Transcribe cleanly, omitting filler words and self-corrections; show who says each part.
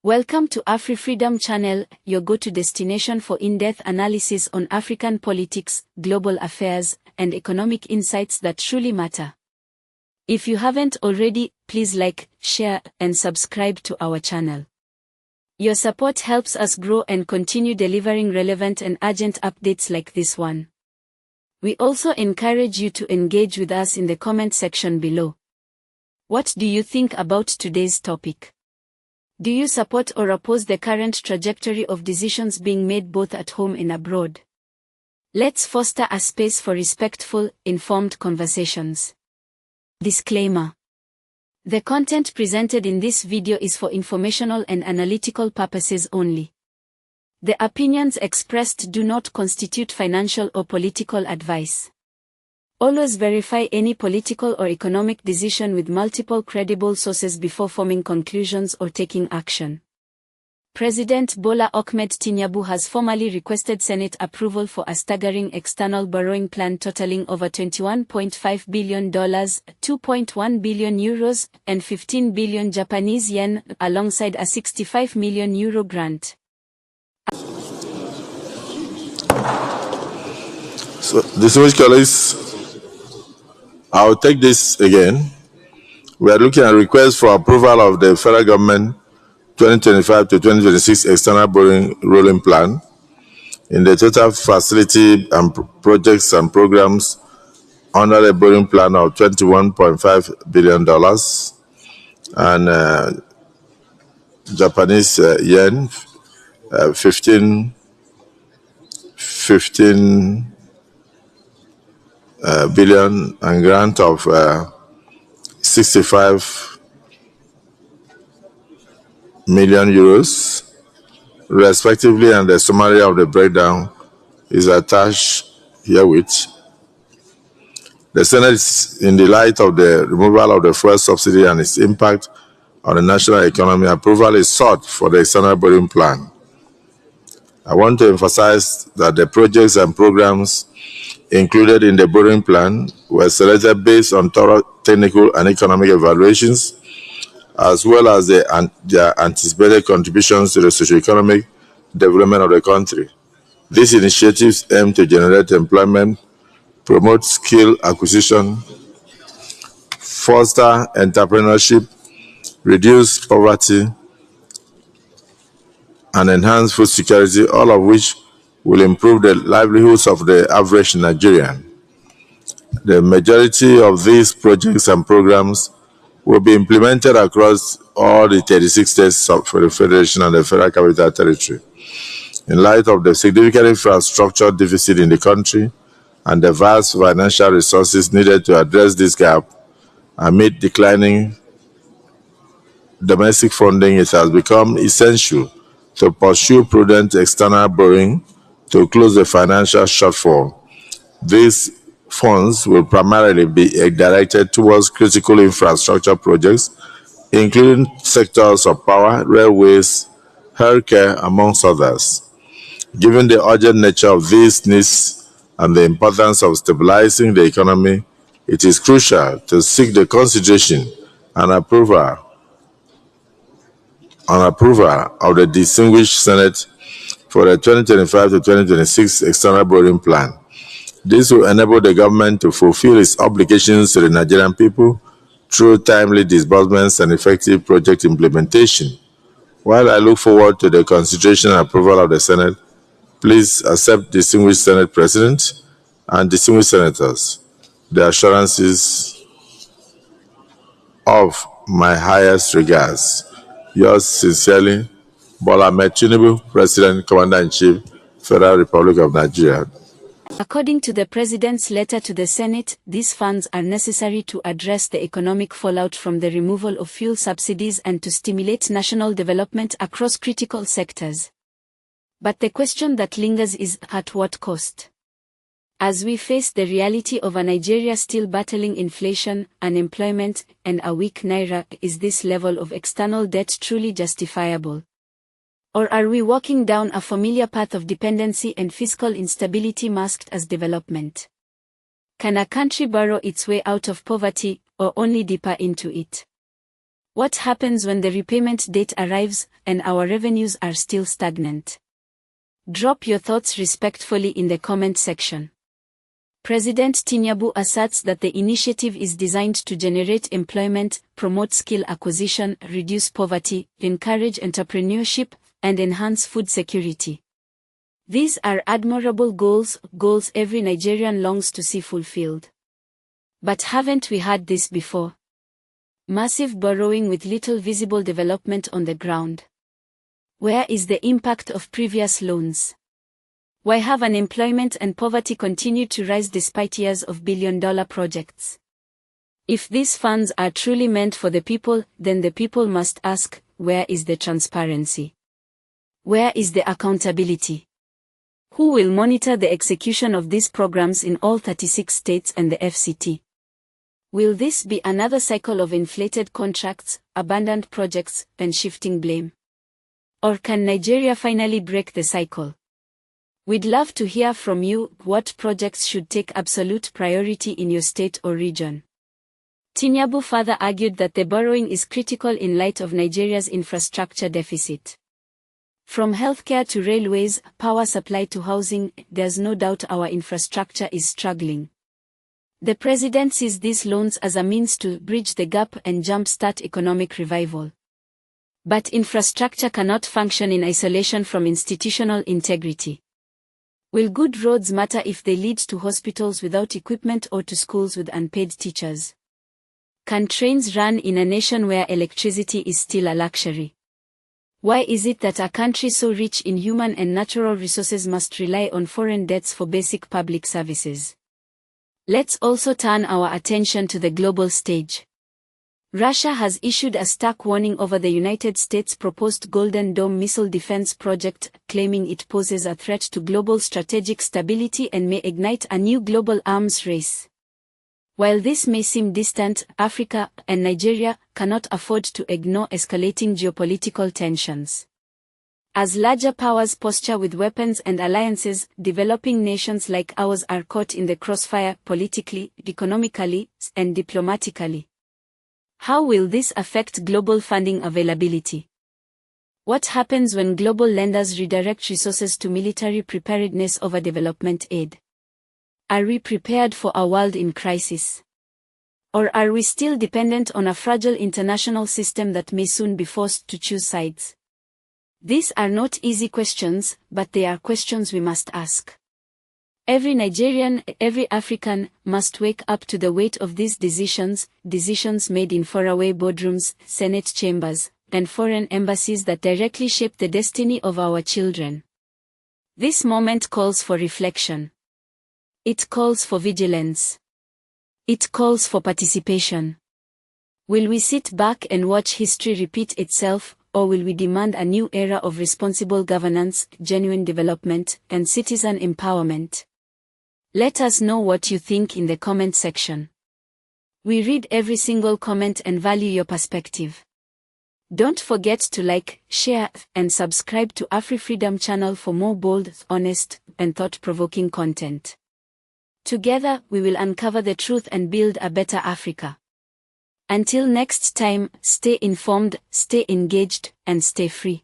Speaker 1: Welcome to AfriFreedom Channel, your go-to destination for in-depth analysis on African politics, global affairs, and economic insights that truly matter. If you haven't already, please like, share, and subscribe to our channel. Your support helps us grow and continue delivering relevant and urgent updates like this one. We also encourage you to engage with us in the comment section below. What do you think about today's topic? Do you support or oppose the current trajectory of decisions being made both at home and abroad? Let's foster a space for respectful, informed conversations. Disclaimer: the content presented in this video is for informational and analytical purposes only. The opinions expressed do not constitute financial or political advice. Always verify any political or economic decision with multiple credible sources before forming conclusions or taking action. President Bola Ahmed Tinubu has formally requested Senate approval for a staggering external borrowing plan totaling over $21.5 billion, €2.1 billion, and 15 billion Japanese yen, alongside a €65 million grant.
Speaker 2: So, distinguished colleagues, I'll take this again. We are looking at requests for approval of the federal government 2025 to 2026 external borrowing rolling plan in the total facility and projects and programs under the borrowing plan of $21.5 billion and Japanese yen 15 billion and grant of 65 million euros respectively, and the summary of the breakdown is attached herewith. The Senate, in the light of the removal of the fuel subsidy and its impact on the national economy, approval is sought for the external borrowing plan. I want to emphasize that the projects and programs included in the borrowing plan were selected based on thorough technical and economic evaluations, as well as their anticipated contributions to the socio-economic development of the country. These initiatives aim to generate employment, promote skill acquisition, foster entrepreneurship, reduce poverty, and enhance food security, all of which will improve the livelihoods of the average Nigerian. The majority of these projects and programs will be implemented across all the 36 states of the Federation and the Federal Capital Territory. In light of the significant infrastructure deficit in the country and the vast financial resources needed to address this gap amid declining domestic funding, it has become essential to pursue prudent external borrowing to close the financial shortfall. These funds will primarily be directed towards critical infrastructure projects, including sectors of power, railways, healthcare, amongst others. Given the urgent nature of these needs and the importance of stabilizing the economy, it is crucial to seek the consideration and approval of the distinguished Senate for the 2025 to 2026 external borrowing plan. This will enable the government to fulfill its obligations to the Nigerian people through timely disbursements and effective project implementation. While I look forward to the consideration and approval of the Senate, please accept, distinguished Senate President and distinguished Senators, the assurances of my highest regards. Yours sincerely, Bola Ahmed Tinubu, President, Commander-in-Chief, Federal Republic of Nigeria.
Speaker 1: According to the President's letter to the Senate, these funds are necessary to address the economic fallout from the removal of fuel subsidies and to stimulate national development across critical sectors. But the question that lingers is, at what cost? As we face the reality of a Nigeria still battling inflation, unemployment, and a weak naira, is this level of external debt truly justifiable? Or are we walking down a familiar path of dependency and fiscal instability masked as development? Can a country borrow its way out of poverty, or only deeper into it? What happens when the repayment date arrives and our revenues are still stagnant? Drop your thoughts respectfully in the comment section. President Tinubu asserts that the initiative is designed to generate employment, promote skill acquisition, reduce poverty, encourage entrepreneurship, and enhance food security. These are admirable goals every Nigerian longs to see fulfilled. But haven't we had this before? Massive borrowing with little visible development on the ground. Where is the impact of previous loans? Why have unemployment and poverty continued to rise despite years of billion-dollar projects? If these funds are truly meant for the people, then the people must ask, where is the transparency? Where is the accountability? Who will monitor the execution of these programs in all 36 states and the FCT? Will this be another cycle of inflated contracts, abandoned projects, and shifting blame? Or can Nigeria finally break the cycle? We'd love to hear from you. What projects should take absolute priority in your state or region? Tinubu further argued that the borrowing is critical in light of Nigeria's infrastructure deficit. From healthcare to railways, power supply to housing, there's no doubt our infrastructure is struggling. The president sees these loans as a means to bridge the gap and jumpstart economic revival. But infrastructure cannot function in isolation from institutional integrity. Will good roads matter if they lead to hospitals without equipment or to schools with unpaid teachers? Can trains run in a nation where electricity is still a luxury? Why is it that a country so rich in human and natural resources must rely on foreign debts for basic public services? Let's also turn our attention to the global stage. Russia has issued a stark warning over the United States' proposed Golden Dome missile defense project, claiming it poses a threat to global strategic stability and may ignite a new global arms race. While this may seem distant, Africa and Nigeria cannot afford to ignore escalating geopolitical tensions. As larger powers posture with weapons and alliances, developing nations like ours are caught in the crossfire politically, economically, and diplomatically. How will this affect global funding availability? What happens when global lenders redirect resources to military preparedness over development aid? Are we prepared for a world in crisis? Or are we still dependent on a fragile international system that may soon be forced to choose sides? These are not easy questions, but they are questions we must ask. Every Nigerian, every African, must wake up to the weight of these decisions made in faraway boardrooms, Senate chambers, and foreign embassies that directly shape the destiny of our children. This moment calls for reflection. It calls for vigilance. It calls for participation. Will we sit back and watch history repeat itself, or will we demand a new era of responsible governance, genuine development, and citizen empowerment? Let us know what you think in the comment section. We read every single comment and value your perspective. Don't forget to like, share, and subscribe to AfriFreedom Channel for more bold, honest, and thought-provoking content. Together, we will uncover the truth and build a better Africa. Until next time, stay informed, stay engaged, and stay free.